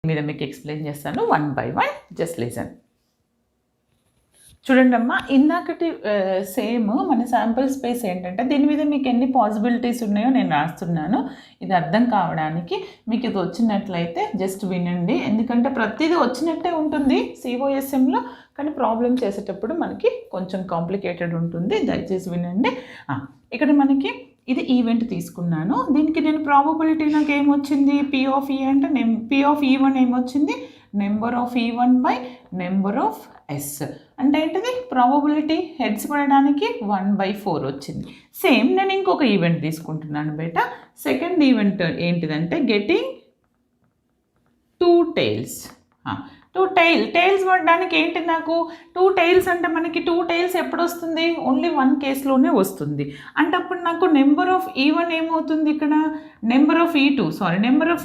మీద మీకు ఎక్స్ప్లెయిన్ చేస్తాను 1 by 1. Just listen. చూడండి అమ్మా, ఇందాకటి సేమ్ మన శాంపుల్ స్పేస్ ఏంటంటే దీని మీద మీకు ఎన్ని పాసిబిలిటీస్ ఉన్నాయో నేను రాస్తున్నాను. ఇది అర్థం కావడానికి మీకు ఇది వచ్చినట్లయితే జస్ట్ వినండి, ఎందుకంటే ప్రతిదీ వచ్చినట్టే ఉంటుంది సిఓఎస్ఎంలో, కానీ ప్రాబ్లం చేసేటప్పుడు మనకి కొంచెం కాంప్లికేటెడ్ ఉంటుంది. దయచేసి వినండి. ఇక్కడ మనకి ఇది ఈవెంట్ తీసుకున్నాను, దీనికి నేను ప్రాబబిలిటీ నాకు ఏమొచ్చింది, పి ఆఫ్ ఈ అంటే పి ఆఫ్ ఈ1 ఏమొచ్చింది, నెంబర్ ఆఫ్ ఈ1 బై నెంబర్ ఆఫ్ ఎస్. అంటే ఏంటిది, ప్రాబబిలిటీ హెడ్స్ పడడానికి 1/4 వచ్చింది. సేమ్ నేను ఇంకొక ఈవెంట్ తీసుకుంటున్నాను బేట. సెకండ్ ఈవెంట్ ఏంటిదంటే గెటింగ్ 2 tails. 2 tails పడడానికి ఏంటి, నాకు 2 tails అంటే మనకి 2 tails ఎప్పుడు వస్తుంది, ఓన్లీ 1 కేసులోనే వస్తుంది. అంటే అప్పుడు నాకు నెంబర్ ఆఫ్ ఈ1 ఏమవుతుంది, ఇక్కడ నెంబర్ ఆఫ్ ఈ2 నెంబర్ ఆఫ్